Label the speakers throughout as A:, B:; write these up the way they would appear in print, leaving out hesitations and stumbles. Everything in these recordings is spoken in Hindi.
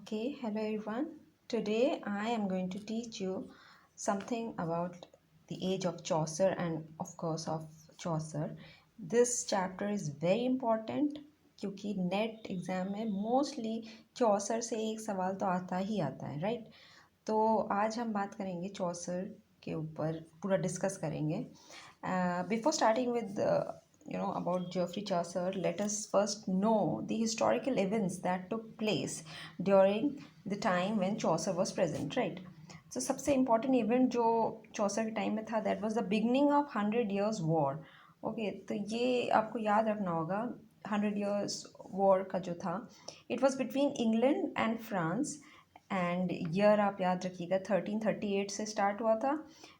A: Okay, hello everyone. Today I am going to teach you something about the age of Chaucer and of course of Chaucer. This chapter is very important क्योंकि नेट एग्ज़ाम में मोस्टली चौसर से एक सवाल तो आता ही आता है, राइट? तो आज हम बात करेंगे चौसर के ऊपर, पूरा डिस्कस करेंगे. Before starting with about Geoffrey Chaucer, let us first know the historical events that took place during the time when Chaucer was present, right? So सबसे important event जो चौसर के टाइम में था, that was the beginning of 100 Years War. Okay, तो ये आपको याद रखना होगा. 100 Years War का जो था, it was between England and France. And year आप याद रखिएगा 1338 से स्टार्ट हुआ था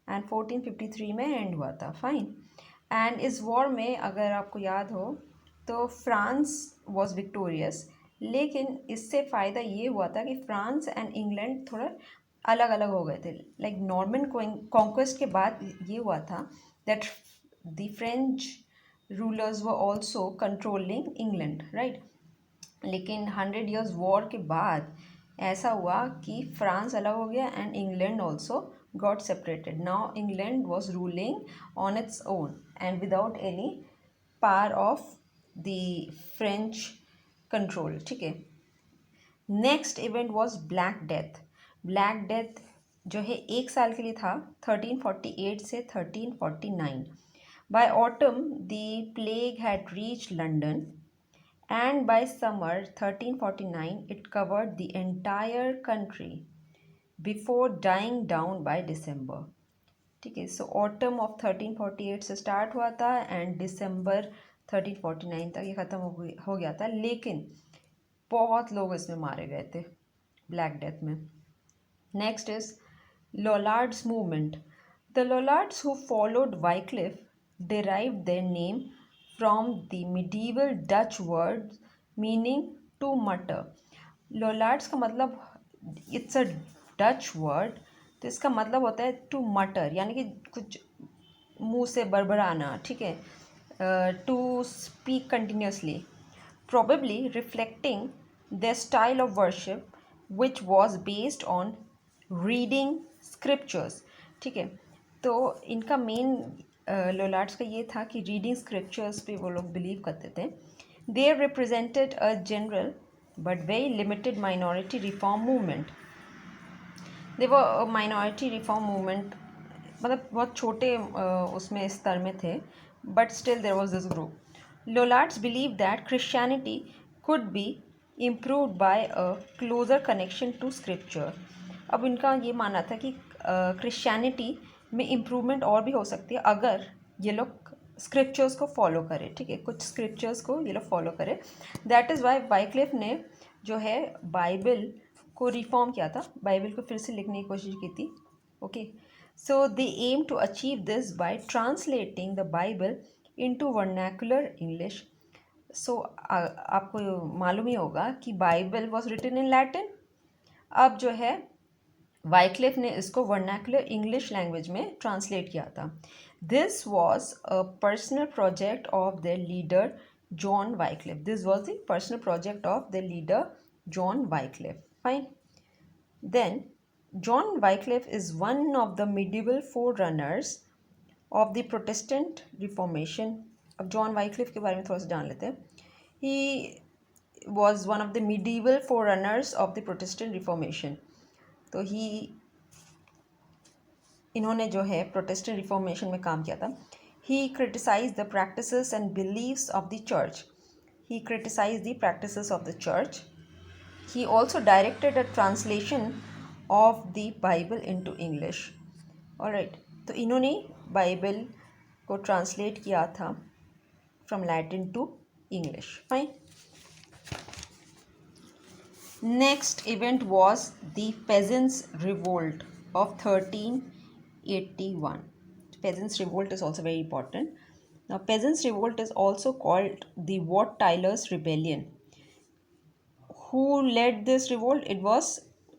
A: एंड 1453 में एंड हुआ था. फाइन. एंड इस वॉर में अगर आपको याद हो तो फ्रांस वॉज विक्टोरियस, लेकिन इससे फ़ायदा ये हुआ था कि फ्रांस एंड इंग्लैंड थोड़ा अलग अलग हो गए थे. लाइक नॉर्मन कॉन्क्वेस्ट के बाद ये हुआ था that the French rulers were also controlling England, right? लेकिन 100 Years वॉर के बाद ऐसा हुआ कि फ्रांस अलग हो गया and England also got separated. Now England was ruling on its own and without any power of the French control. ठीक है. Next event was black death. Black death जो है 1 साल के लिए था, 1348 से 1349. By autumn the plague had reached London and by summer 1349 it covered the entire country before dying down by December. ठीक है. सो ऑटम ऑफ 1348 से स्टार्ट हुआ था एंड दिसंबर 1349 तक ये ख़त्म हो गया था, लेकिन बहुत लोग इसमें मारे गए थे ब्लैक डेथ में. Next is Lollards movement. The Lollards who followed Wycliffe derived their name from the medieval Dutch word meaning to mutter. Lollards का मतलब, इट्स अ डच वर्ड, तो इसका मतलब होता है टू मटर, यानी कि कुछ मुंह से बड़बड़ाना. ठीक है. To speak continuously, probably reflecting their style of worship which was based on reading scriptures. ठीक है. तो इनका मेन लोलार्ड्स का ये था कि रीडिंग स्क्रिप्चर्स पे वो लोग बिलीव करते थे. They represented a general but very limited minority reform movement. They वो माइनॉरिटी रिफॉर्म मूवमेंट, मतलब बहुत छोटे उसमें स्तर में थे, but still there was this group. Lollards believed that Christianity could be improved by a closer connection to scripture. अब इनका ये मानना था कि क्रिश्चियनिटी में इम्प्रूवमेंट और भी हो सकती है अगर ये लोग स्क्रिप्चर्स को फॉलो करें. ठीक है. कुछ स्क्रिप्चर्स को ये लोग फॉलो करें. दैट इज़ वाई वाइक्लिफ ने जो है बाइबल को रिफॉर्म किया था, बाइबल को फिर से लिखने की कोशिश की थी. Okay. So they aim to achieve this by translating the Bible into vernacular English. So आपको मालूम ही होगा कि Bible was written in Latin. अब जो है वाइक्लिफ ने इसको वर्नैकुलर इंग्लिश लैंग्वेज में ट्रांसलेट किया था. This was a personal project of the leader John Wycliffe. This was the personal project of the leader John Wycliffe. Fine. Then John Wycliffe is one of the medieval forerunners of the Protestant Reformation. अब जॉन वाइक्लिफ के बारे में थोड़ा सा जान लेते हैं. He was one of the medieval forerunners of the Protestant Reformation. तो इन्होंने जो है प्रोटेस्टेंट रिफॉर्मेशन में काम किया था. He criticise the practices and beliefs of the church. He criticise the practices of the church. He also directed a translation of the Bible into English. Alright. तो इन्होंने बाइबल को ट्रांसलेट किया था from Latin to English. Fine. Next event was the Peasants' Revolt of 1381. Peasants' Revolt is also very important. Now, Peasants' Revolt is also called the Wat Tyler's Rebellion. Who led this revolt? It was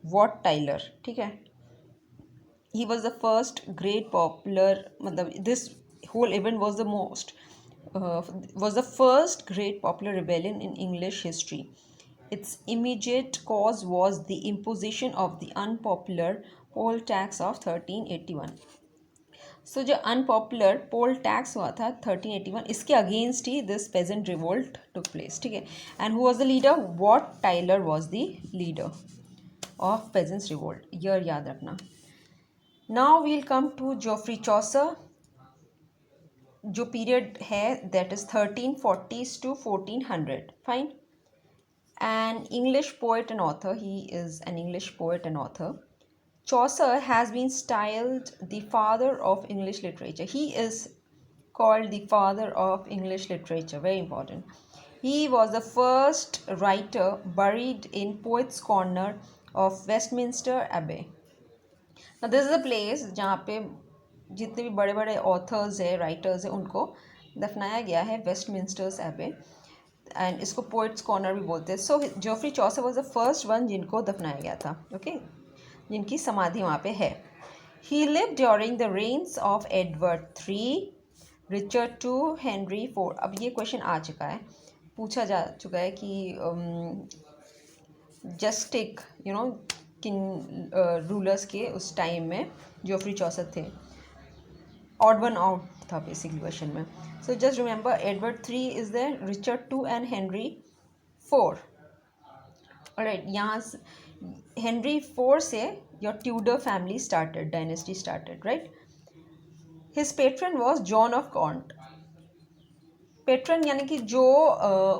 A: Wat Tyler. ठीक है. He was the first great popular. This whole event was the first great popular rebellion in English history. Its immediate cause was the imposition of the unpopular poll tax of 1381. सो जो अनपॉपुलर पोल टैक्स हुआ था 1381, इसके अगेंस्ट ही this peasant revolt took place, ठीक है. And who was the leader? Wat Tyler was the leader of peasants revolt. Year याद रखना. Now we'll come to Geoffrey Chaucer. जो पीरियड है that is 1340s to 1400. Fine. An English poet and author. He is an English poet and author. Chaucer has been styled the father of English literature. He is called the father of English literature. Very important. He was the first writer buried in Poets' Corner of Westminster Abbey. Now this is a place जहाँ पे जितने भी बड़े बड़े ऑथर्स है, राइटर्स है, उनको दफनाया गया है वेस्टमिंस्टर्स एबे. एंड इसको पोइट्स कॉर्नर भी बोलते हैं. So Geoffrey Chaucer was the first one जिनको दफनाया गया था. ओके, जिनकी समाधि वहाँ पे है. He live during the reigns of Edward III, Richard II, Henry IV. अब ये क्वेश्चन आ चुका है, पूछा जा चुका है कि जस्ट टेक किन रूलर्स के उस टाइम में जोफ्री चौसर थे. ऑड वन आउट था बेसिकली क्वेश्चन में. So just remember Edward III is there, Richard II and Henry IV. Alright, यहाँ हेनरी IV से your Tudor family started, dynasty started, right. His patron was John of Gaunt. Patron यानी कि जो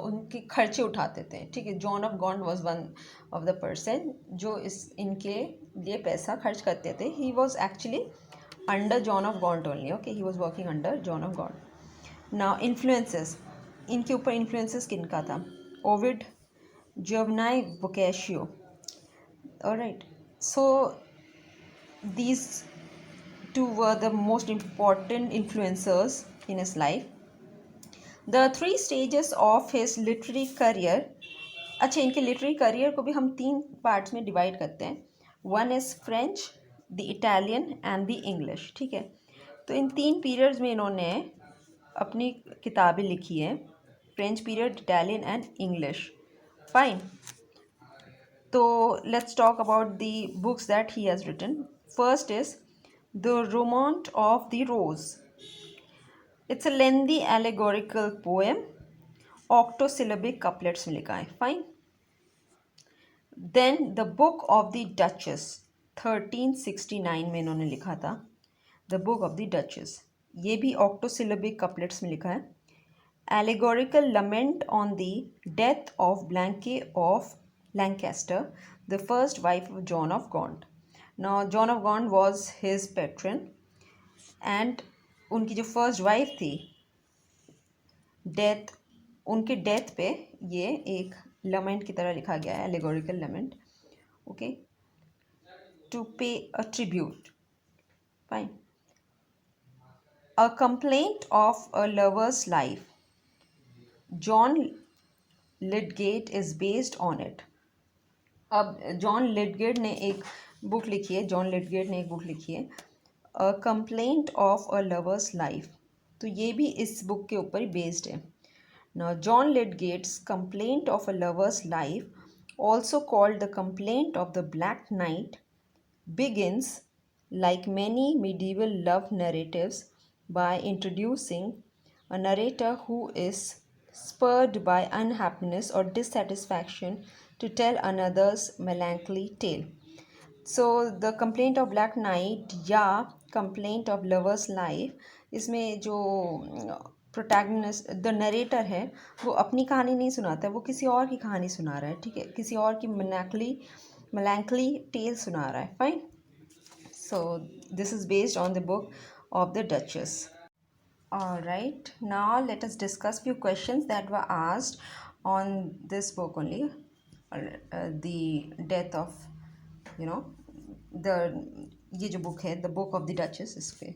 A: उनके खर्चे उठाते थे, ठीक है. John of Gaunt was one of the person जो इनके लिए पैसा खर्च करते थे. He was actually under John of Gaunt only. Okay, he was working under John of Gaunt. Now influences, इनके ऊपर influences किनका था? Ovid, Giovanni Boccaccio. Alright, so these two were the most important influencers in his life. The 3 stages of his literary career. अच्छा, इनके literary career को भी हम 3 parts में divide करते हैं. One is French, the Italian and the English, ठीक है. तो इन 3 पीरियड्स में इन्होंने अपनी किताबें लिखी हैं. French period, Italian and English. Fine. तो let's talk about the books that he has written. First is the Romaunt of the Rose. It's a lengthy allegorical poem. Octosyllabic couplets में लिखा है. Fine. Then the Book of the Duchess, 1369 में इन्होंने लिखा था. The Book of the Duchess, ये भी ऑक्टोसिलेबिक कपलेट्स में लिखा है. Allegorical lament on the death of Blanche of Lancaster, the first wife of John of Gaunt. Now John of Gaunt was his patron and उनकी जो फर्स्ट वाइफ थी, उनके डेथ पे ये एक लमेंट की तरह लिखा गया है, allegorical lament. Okay, to pay a tribute. Fine. A complaint of a lover's life. John Lydgate is based on it. अब जॉन लिडगेट ने एक बुक लिखी है, A Complaint of a Lover's Life. तो ये भी इस बुक के ऊपर ही बेस्ड है. Now John Lydgate's Complaint of a Lover's Life, also called the Complaint of the Black Knight, begins, like many medieval love narratives, by introducing a narrator who is spurred by unhappiness or dissatisfaction to tell another's melancholy tale. So the Complaint of Black Knight या Complaint of Lover's Life, इसमें जो प्रोटैगनिस्ट द नरेटर है वो अपनी कहानी नहीं सुनाता है, वो किसी और की कहानी सुना रहा है, ठीक है. किसी और की melancholy tale सुना रहा है. Fine. So this is based on the book of the Duchess. Alright, now let us discuss few questions that were asked on this book only. The death of ये जो book है, the book of the Duchess, इस पे.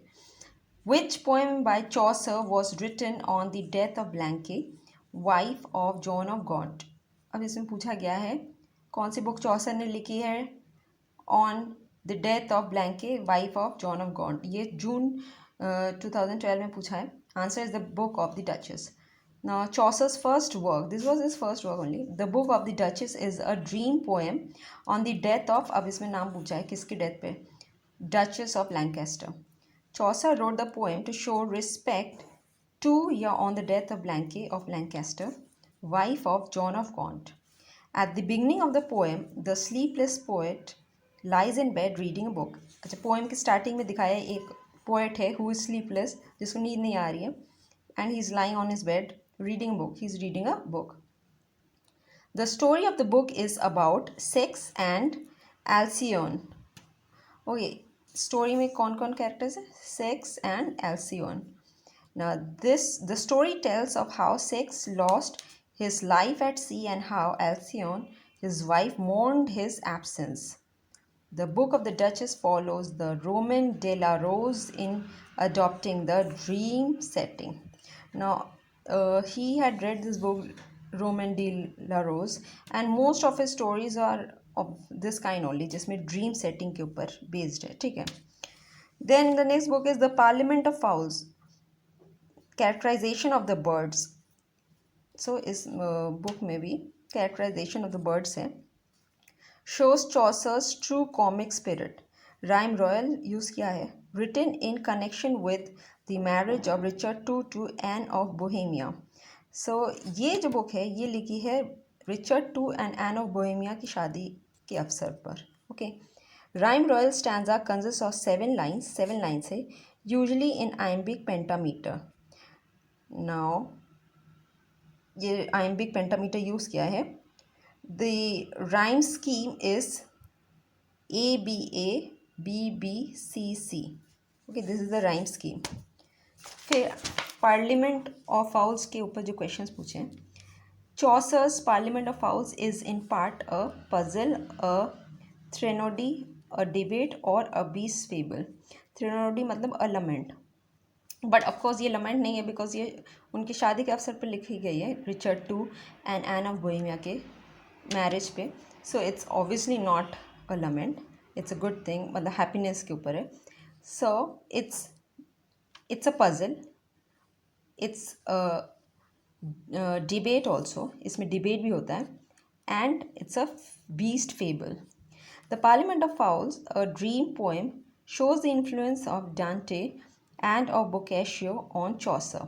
A: Which poem by Chaucer was written on the death of Blanche, wife of John of Gaunt? अब इसमें पूछा गया है कौन सी बुक चौसर ने लिखी है on the death of Blanche, wife of John of Gaunt. ये जून 2012 में पूछा है. Answer is the Book of the Duchess. Now, Chaucer's first work, this was his first work only. The Book of the Duchess is a dream poem on the death of, अब इसमें नाम पूछा है किसकी डेथ पे, Duchess of Lancaster. Chaucer wrote the poem to show respect to या on the death of Blanche of Lancaster, wife of John of Gaunt. At the beginning of the poem, the sleepless poet lies in bed reading a book. अच्छा, पोएम की स्टार्टिंग में दिखाया है एक पोएट है who is sleepless, जिसको नींद नहीं आ रही है, and he's lying on his bed reading a book. He's reading a book. The story of the book is about sex and Alcyone. Okay, story में कौन कौन characters है? Sex and Alcyone. Now the story tells of how Sex lost his life at sea and how Alcyone, his wife, mourned his absence. The Book of the Duchess follows the Roman de la Rose in adopting the dream setting. Now, he had read this book, Roman de la Rose, and most of his stories are of this kind only, जिसमें dream setting के ऊपर based है, ठीक है. Then the next book is the Parliament of Fowls, characterization of the birds. So इस book में भी characterization of the birds है. Shows Chaucer's true comic spirit. Rhyme Royal use किया है. Written in connection with the marriage of Richard II to Anne of Bohemia. So ये जो बुक है ये लिखी है Richard II and Anne of Bohemia की शादी के अवसर पर. Okay. Rhyme Royal stanza consists of 7 lines है, usually in iambic pentameter. Now ये iambic pentameter use किया है. The rhyme scheme is ABA BBCC. Okay, this is the rhyme scheme. फिर Parliament of Fowls के ऊपर जो questions पूछे हैं. Chaucer's Parliament of Fowls is in part a puzzle, a threnody, a debate or a beast fable. Threnody मतलब a lament. बट ऑफकोर्स ये लमेंट नहीं है बिकॉज ये उनकी शादी के अवसर पर लिखी गई है Richard II and Anne of Bohemia के मैरिज पे. So it's obviously not a lament, it's a good thing, मतलब हैप्पीनेस के ऊपर है. So it's a puzzle, it's debate also, इसमें डिबेट भी होता है, and it's a beast fable. The Parliament of Fowls, a dream poem, shows the influence of Dante and of Boccaccio on Chaucer.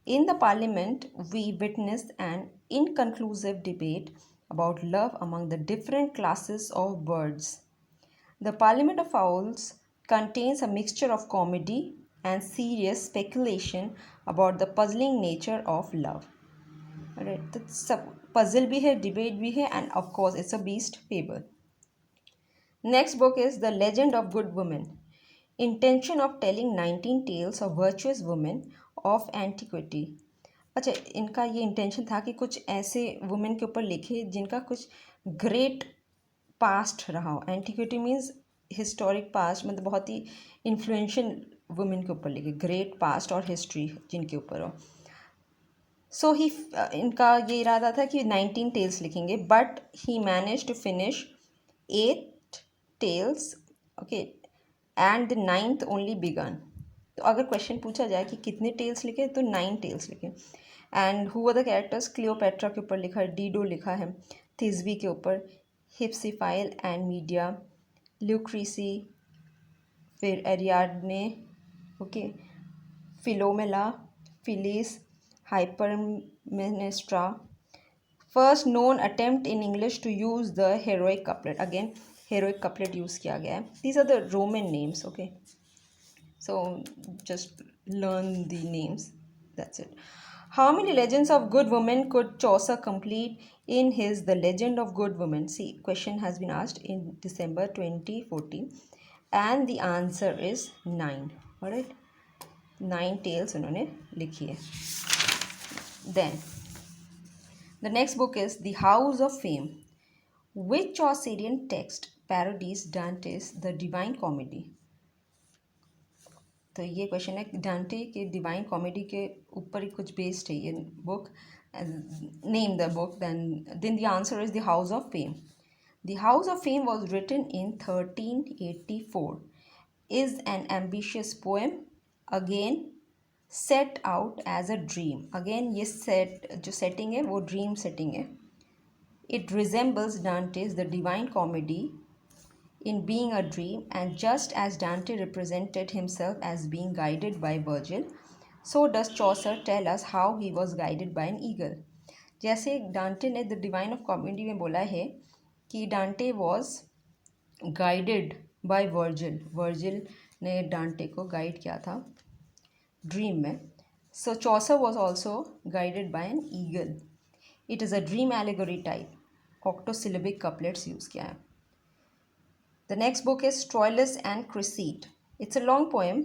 A: In the Parliament, we witnessed an inconclusive debate about love among the different classes of birds. The Parliament of Fowls contains a mixture of comedy and serious speculation about the puzzling nature of love. Alright, that's a puzzle bhi hai, debate bhi hai, and of course it's a beast fable. Next book is The Legend of Good Women. Intention of telling 19 tales of virtuous women of antiquity. अच्छा, इनका ये इंटेंशन था कि कुछ ऐसे वुमेन के ऊपर लिखे जिनका कुछ ग्रेट पास्ट रहा हो. एंटिक्विटी मीन्स हिस्टोरिक पास्ट, मतलब बहुत ही इन्फ्लुएंशियल वुमेन के ऊपर लिखे, ग्रेट पास्ट और हिस्ट्री जिनके ऊपर हो. सो ही इनका ये इरादा था कि 19 टेल्स लिखेंगे, but he manage to finish 8 tales, okay, and the 9th only begun. तो अगर क्वेश्चन पूछा जाए कि कितने टेल्स लिखे तो 9 टेल्स लिखे. And who were the characters, Cleopatra के ऊपर लिखा है, डीडो लिखा है, थिस्बी के ऊपर, हिप्सिफाइल एंड मीडिया, ल्यूक्रीसी, फिर Ariadne, okay, Philomela, Phyllis, Hypermnestra. First known attempt in English to use the heroic couplet. Again heroic couplet use किया गया है. These are the Roman names, okay. So just learn the names. That's it. How many legends of good women could Chaucer complete in his The Legend of Good Women? See, question has been asked in December 2014, and the answer is 9. Alright, 9 tales उन्होंने लिखी है. Then the next book is The House of Fame. Which Chaucerian text parodies Dante's The Divine Comedy? तो ये क्वेश्चन है, डांटे के डिवाइन कॉमेडी के ऊपर ही कुछ बेस्ड है ये book. Name the book. then the answer is The House of Fame. The House of Fame was written in 1384, is an ambitious poem, again set out as a dream. Again ये सेट जो सेटिंग है वो ड्रीम सेटिंग है। It resembles Dante's the Divine Comedy in being a dream, and just as Dante represented himself as being guided by Virgil, so does Chaucer tell us how he was guided by an eagle. जैसे डांटे ने द डिवाइन ऑफ कॉमेडी में बोला है कि Dante was guided by Virgil, Virgil ने डांटे को गाइड किया था ड्रीम में। So Chaucer was also guided by an eagle. It is a dream allegory type, octosyllabic couplets use किया है। The next book is Troilus and Cresside. It's a long poem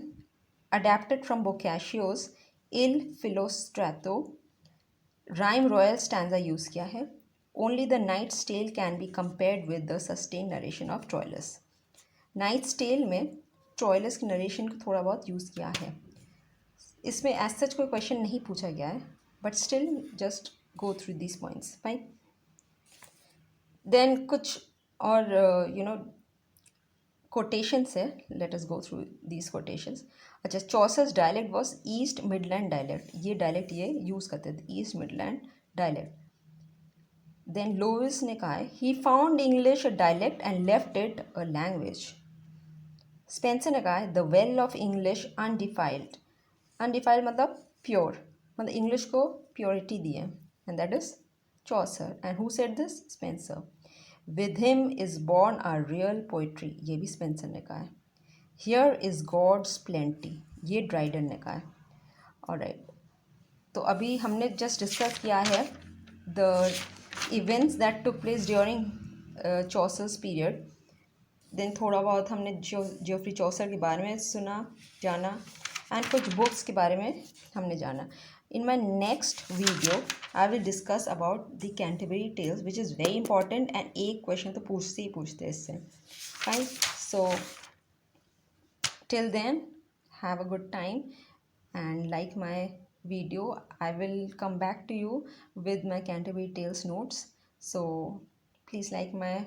A: adapted from Boccaccio's Il Filostrato. Rhyme royal stanza use किया है। Only the Knight's Tale can be compared with the sustained narration of Troilus. Knight's Tale में Troilus की नरेशन को थोड़ा बहुत यूज़ किया है। इसमें एज सच कोई क्वेश्चन नहीं पूछा गया है, but still just go through this points, fine. Then कुछ और कोटेशंस है, let us go through these quotations. अच्छा, Chaucer's dialect was East Midland dialect, ये डायलेक्ट ये यूज़ करते थे, East Midland dialect. Then Lowes ने कहा है he found English a dialect and left it a language. Spenser ने कहा है the well of English undefiled, undefiled मतलब प्योर, मतलब इंग्लिश को प्योरिटी दी है, and that is Chaucer. And who said this? Spenser. With him is born a real poetry, ये भी स्पेंसर ने कहा है। हियर इज़ गॉड्स प्लेंटी, ये ड्राइडन ने कहा है। ऑलराइट, तो अभी हमने जस्ट डिस्कस किया है the events that took place during Chaucer's period. Then थोड़ा बहुत हमने जोफ्री चौसर के बारे में सुना, जाना, एंड कुछ बुक्स के बारे में हमने जाना। In my next video, I will discuss about the Canterbury Tales, which is very important, and एक question तो पूछते ही पूछते हैं इससे, fine. So till then, have a good time and like my video. I will come back to you with my Canterbury Tales notes. So please like my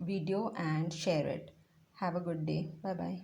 A: video and share it. Have a good day. Bye bye.